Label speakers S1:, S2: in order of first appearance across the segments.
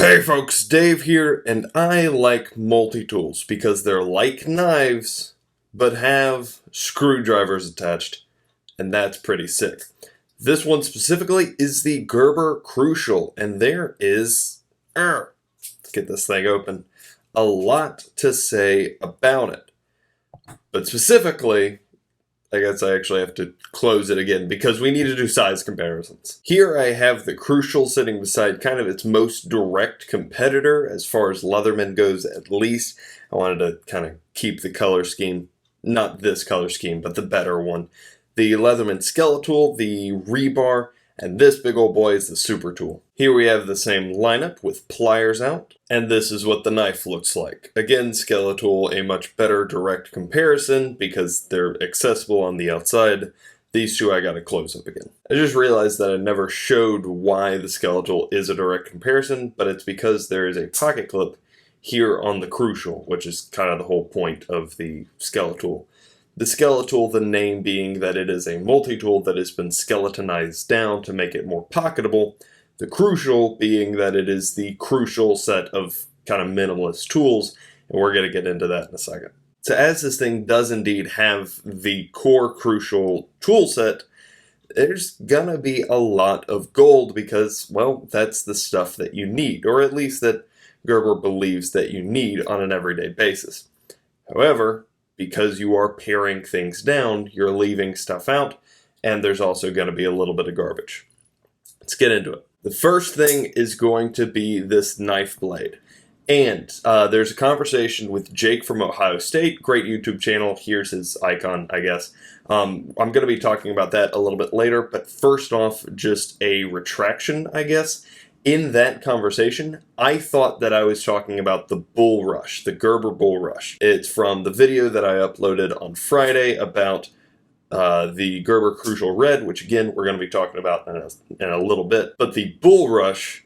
S1: Hey folks, Dave here, and I like multi-tools because they're like knives, but have screwdrivers attached, and that's pretty sick. This one specifically is the Gerber Crucial, and there is, let's get this thing open, a lot to say about it. But specifically, I guess I actually have to close it again because we need to do size comparisons. Here I have the Crucial sitting beside kind of its most direct competitor as far as Leatherman goes, at least. I wanted to kind of keep the color scheme, not this color scheme, but the better one. The Leatherman Skelletool, the Rebar, and this big old boy is the Super Tool. Here we have the same lineup with pliers out, and this is what the knife looks like. Again, Skelletool, a much better direct comparison because they're accessible on the outside. These two I gotta close up again. I just realized that I never showed why the Skelletool is a direct comparison, but it's because there is a pocket clip here on the Crucial, which is kind of the whole point of the Skelletool. The Skelletool, the name being that it is a multi-tool that has been skeletonized down to make it more pocketable. The Crucial being that it is the crucial set of kind of minimalist tools, and we're going to get into that in a second. So as this thing does indeed have the core Crucial tool set, there's gonna be a lot of gold because, well, that's the stuff that you need, or at least that Gerber believes that you need on an everyday basis. However, because you are paring things down, you're leaving stuff out, and there's also going to be a little bit of garbage. Let's get into it. The first thing is going to be this knife blade. And there's a conversation with Jake from Ohio State, great YouTube channel. Here's his icon, I guess. I'm going to be talking about that a little bit later, but first off, just a retraction, I guess. In that conversation, I thought that I was talking about the Bull Rush, the Gerber Bull Rush. It's from the video that I uploaded on Friday about the Gerber Crucial Red, which again, we're going to be talking about in a little bit. But the Bull Rush,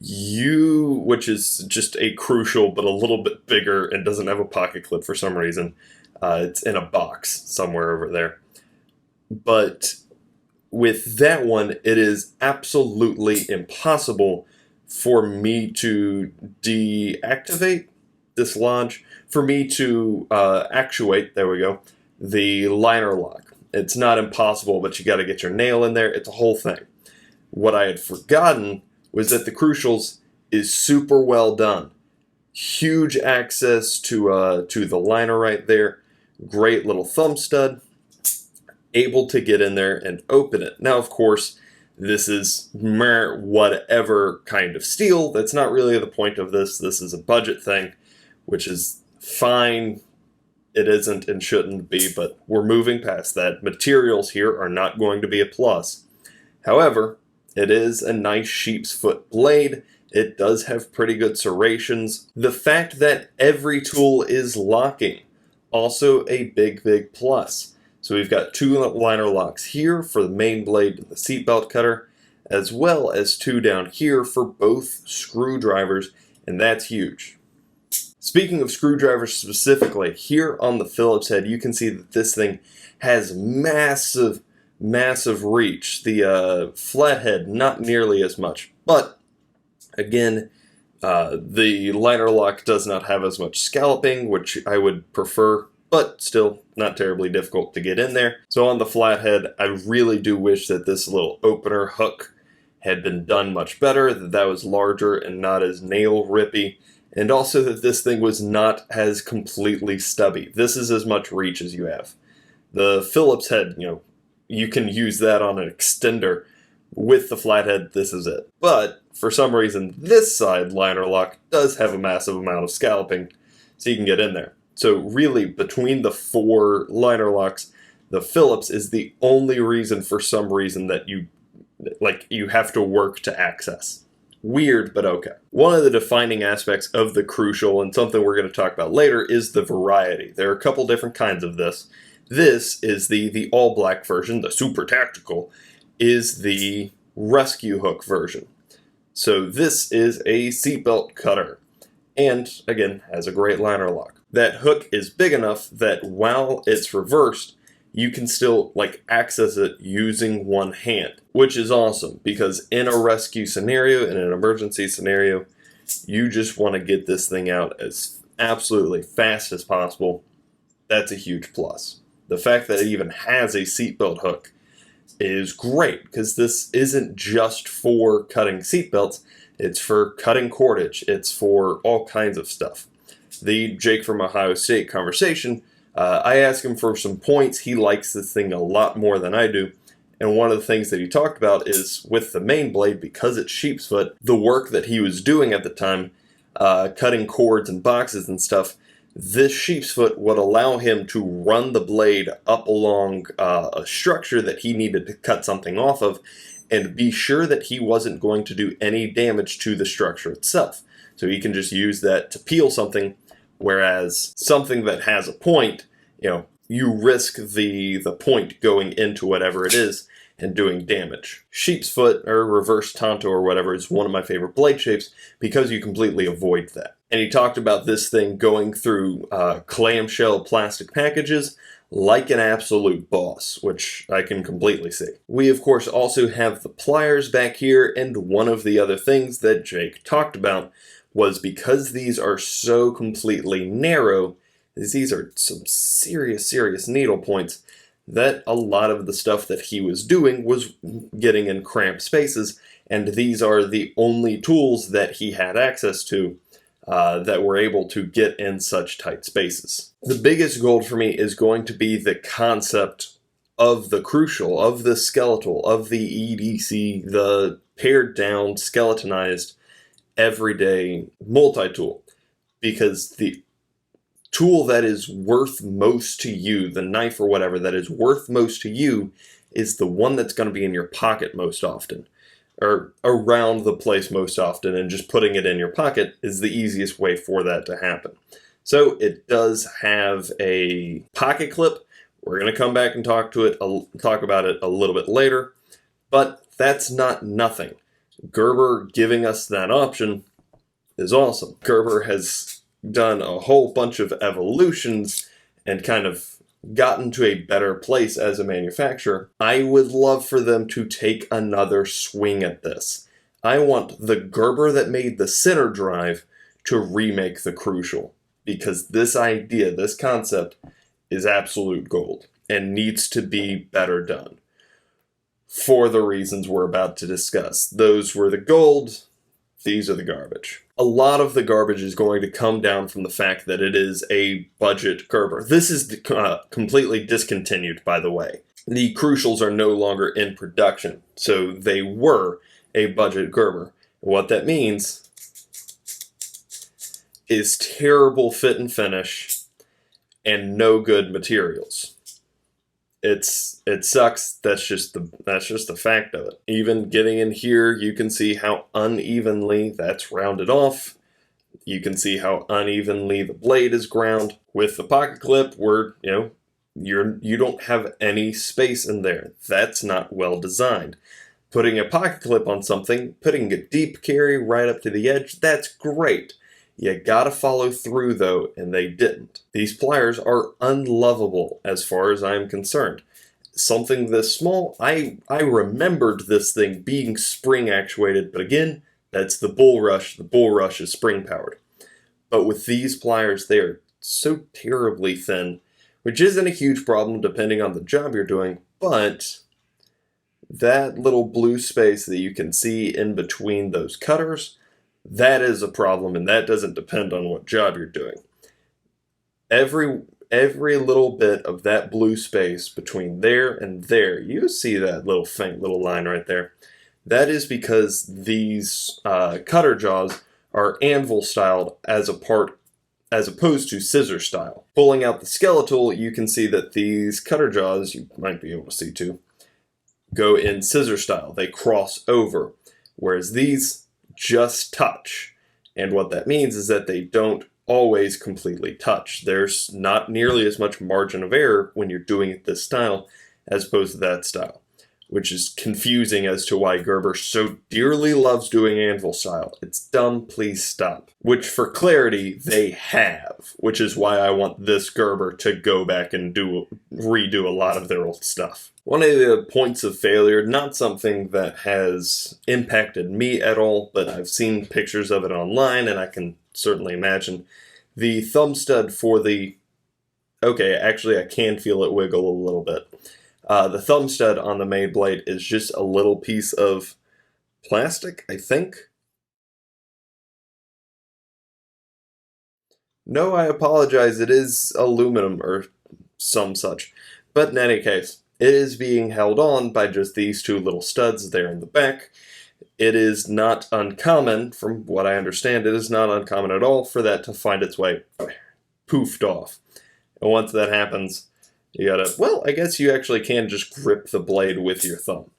S1: which is just a Crucial, but a little bit bigger and doesn't have a pocket clip for some reason. It's in a box somewhere over there. But with that one, it is absolutely impossible for me to deactivate, dislodge, for me to actuate, there we go, the liner lock. It's not impossible, but you got to get your nail in there. It's a whole thing. What I had forgotten was that the Crucials is super well done. Huge access to the liner right there. Great little thumb stud. Able to get in there and open it. Now, of course, this is whatever kind of steel. That's not really the point of this. This is a budget thing, which is fine. It isn't and shouldn't be, but we're moving past that. Materials here are not going to be a plus. However, it is a nice sheep's foot blade. It does have pretty good serrations. The fact that every tool is locking, also a big, big plus. So we've got two liner locks here for the main blade and the seatbelt cutter, as well as two down here for both screwdrivers, and that's huge. Speaking of screwdrivers specifically, here on the Phillips head, you can see that this thing has massive, massive reach. The flathead, not nearly as much, but again, the liner lock does not have as much scalloping, which I would prefer, but still not terribly difficult to get in there. So on the flathead, I really do wish that this little opener hook had been done much better, that was larger and not as nail rippy, and also that this thing was not as completely stubby. This is as much reach as you have. The Phillips head, you can use that on an extender. With the flathead, this is it. But for some reason, this side liner lock does have a massive amount of scalloping, so you can get in there. So really, between the four liner locks, the Phillips is the only reason, for some reason, that you have to work to access. Weird, but okay. One of the defining aspects of the Crucial, and something we're going to talk about later, is the variety. There are a couple different kinds of this. This is the all-black version, the super tactical, is the rescue hook version. So this is a seatbelt cutter, and again, has a great liner lock. That hook is big enough that while it's reversed, you can still access it using one hand, which is awesome because in a rescue scenario, in an emergency scenario, You just want to get this thing out as absolutely fast as possible. That's a huge plus. The fact that it even has a seatbelt hook is great, because this isn't just for cutting seatbelts, it's for cutting cordage, it's for all kinds of stuff. The Jake from Ohio State conversation, I asked him for some points. He likes this thing a lot more than I do. And one of the things that he talked about is with the main blade, because it's sheepsfoot, the work that he was doing at the time, cutting cords and boxes and stuff, this sheepsfoot would allow him to run the blade up along a structure that he needed to cut something off of and be sure that he wasn't going to do any damage to the structure itself. So he can just use that to peel something, whereas something that has a point, you risk the point going into whatever it is and doing damage. Sheepsfoot, or reverse tanto or whatever, is one of my favorite blade shapes because you completely avoid that. And he talked about this thing going through clamshell plastic packages like an absolute boss, which I can completely see. We, of course, also have the pliers back here, and one of the other things that Jake talked about was because these are so completely narrow, these are some serious needle points, that a lot of the stuff that he was doing was getting in cramped spaces, and these are the only tools that he had access to that were able to get in such tight spaces. The biggest goal for me is going to be the concept of the crucial, of the skeletal, of the EDC, the pared down, skeletonized, everyday multi-tool, because the tool that is worth most to you, the knife or whatever that is worth most to you, is the one that's going to be in your pocket most often, or around the place most often, and just putting it in your pocket is the easiest way for that to happen. So it does have a pocket clip. We're going to come back and talk about it a little bit later, but that's not nothing. Gerber giving us that option is awesome. Gerber has done a whole bunch of evolutions and kind of gotten to a better place as a manufacturer. I would love for them to take another swing at this. I want the Gerber that made the center drive to remake the Crucial, because this idea, this concept, is absolute gold and needs to be better done for the reasons we're about to discuss. Those were the gold, these are the garbage. A lot of the garbage is going to come down from the fact that it is a budget Gerber. This is completely discontinued, by the way. The Crucials are no longer in production, so they were a budget Gerber. What that means is terrible fit and finish and no good materials. It sucks. That's just the fact of it. Even getting in here, you can see how unevenly that's rounded off. You can see how unevenly the blade is ground. With the pocket clip, where you don't have any space in there. That's not well designed. Putting a pocket clip on something, putting a deep carry right up to the edge, that's great. You gotta follow through though, and they didn't. These pliers are unlovable as far as I'm concerned. Something this small, I remembered this thing being spring actuated, but again, that's the Bull Rush. The Bull Rush is spring powered. But with these pliers, they are so terribly thin, which isn't a huge problem depending on the job you're doing, but that little blue space that you can see in between those cutters, that is a problem, and that doesn't depend on what job you're doing. Every little bit of that blue space between there and there, you see that little faint little line right there. That is because these cutter jaws are anvil styled as opposed to scissor style. Pulling out the skeletal, you can see that these cutter jaws, you might be able to see too, go in scissor style. They cross over, whereas these just touch. And what that means is that they don't always completely touch. There's not nearly as much margin of error when you're doing it this style as opposed to that style. which is confusing as to why Gerber so dearly loves doing anvil style. It's dumb, please stop. Which, for clarity, they have, which is why I want this Gerber to go back and redo a lot of their old stuff. One of the points of failure, not something that has impacted me at all, but I've seen pictures of it online, and I can certainly imagine, the thumb stud for the... Okay, actually I can feel it wiggle a little bit. The thumb stud on the main blade is just a little piece of plastic, I think. No, I apologize, it is aluminum or some such. But in any case, it is being held on by just these two little studs there in the back. It is not uncommon, from what I understand, it is not uncommon at all for that to find its way poofed off. And once that happens, you gotta, well, I guess you actually can just grip the blade with your thumb.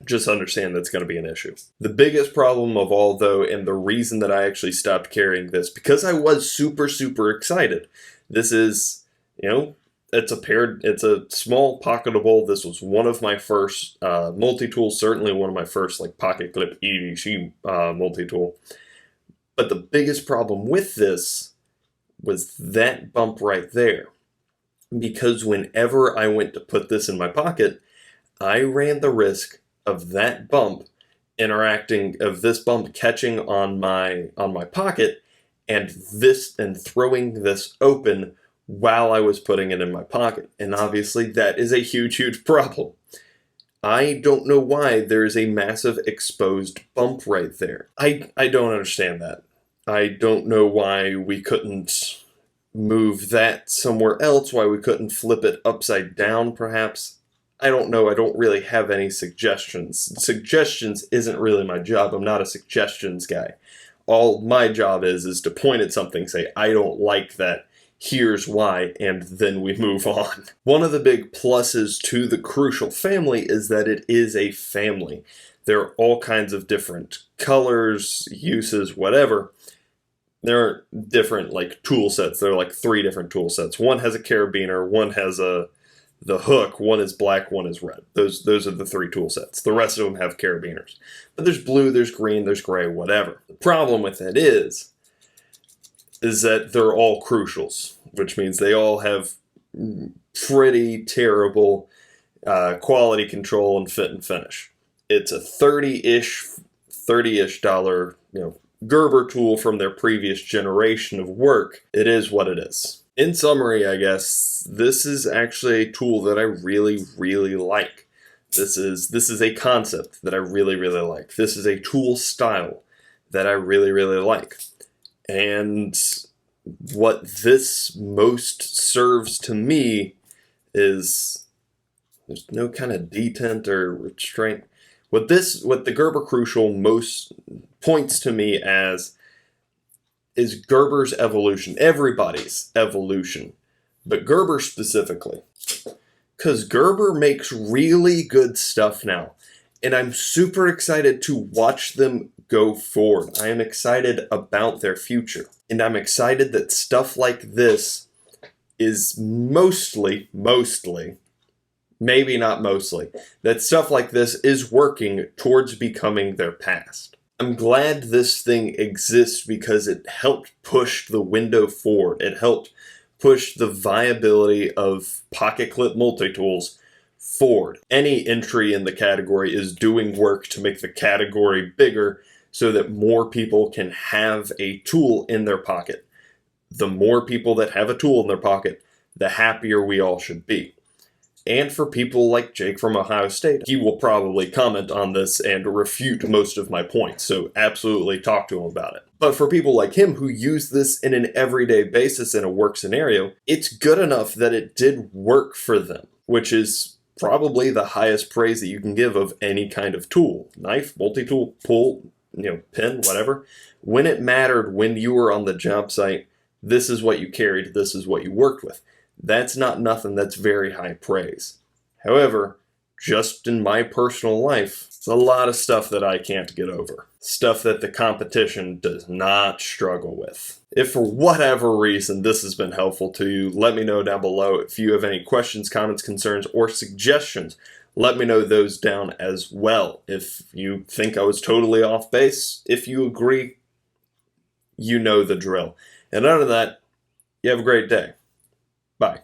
S1: Just understand that's going to be an issue. The biggest problem of all, though, and the reason that I actually stopped carrying this, because I was super, super excited. This is, it's a small pocketable. This was one of my first multi-tool, certainly one of my first pocket clip EDC multi-tool. But the biggest problem with this was that bump right there. Because whenever I went to put this in my pocket, I ran the risk of that bump this bump catching on my pocket and throwing this open while I was putting it in my pocket. And obviously that is a huge, huge problem. I don't know why there's a massive exposed bump right there. I don't understand that. I don't know why we couldn't move that somewhere else, why we couldn't flip it upside down perhaps. I don't know, I don't really have any suggestions. Suggestions isn't really my job, I'm not a suggestions guy. All my job is to point at something, say, I don't like that, here's why, and then we move on. One of the big pluses to the Crucial family is that it is a family. There are all kinds of different colors, uses, whatever. There are different tool sets. There are 3 different tool sets. One has a carabiner, one has the hook, one is black, one is red. Those are the 3 tool sets. The rest of them have carabiners. But there's blue, there's green, there's gray, whatever. The problem with that is that they're all Crucials, which means they all have pretty terrible quality control and fit and finish. It's a $30-ish dollar, Gerber tool from their previous generation of work. It is what it is. In summary, I guess, this is actually a tool that I really, really like. This is a concept that I really, really like. This is a tool style that I really, really like. And what this most serves to me is there's no kind of detent or restraint. What the Gerber Crucial most points to me as is Gerber's evolution, everybody's evolution, but Gerber specifically. Because Gerber makes really good stuff now, and I'm super excited to watch them go forward. I am excited about their future, and I'm excited that stuff like this is mostly, maybe not mostly, that stuff like this is working towards becoming their past. I'm glad this thing exists because it helped push the window forward. It helped push the viability of pocket clip multi-tools forward. Any entry in the category is doing work to make the category bigger so that more people can have a tool in their pocket. The more people that have a tool in their pocket, the happier we all should be. And for people like Jake from Ohio State, he will probably comment on this and refute most of my points, so absolutely talk to him about it. But for people like him who use this in an everyday basis in a work scenario, it's good enough that it did work for them, which is probably the highest praise that you can give of any kind of tool. Knife, multi-tool, pull, pin, whatever. When it mattered, when you were on the job site, this is what you carried, this is what you worked with. That's not nothing that's very high praise. However, just in my personal life, it's a lot of stuff that I can't get over. Stuff that the competition does not struggle with. If for whatever reason this has been helpful to you, let me know down below. If you have any questions, comments, concerns, or suggestions, let me know those down as well. If you think I was totally off base, if you agree, you know the drill. And other than that, you have a great day. Bye.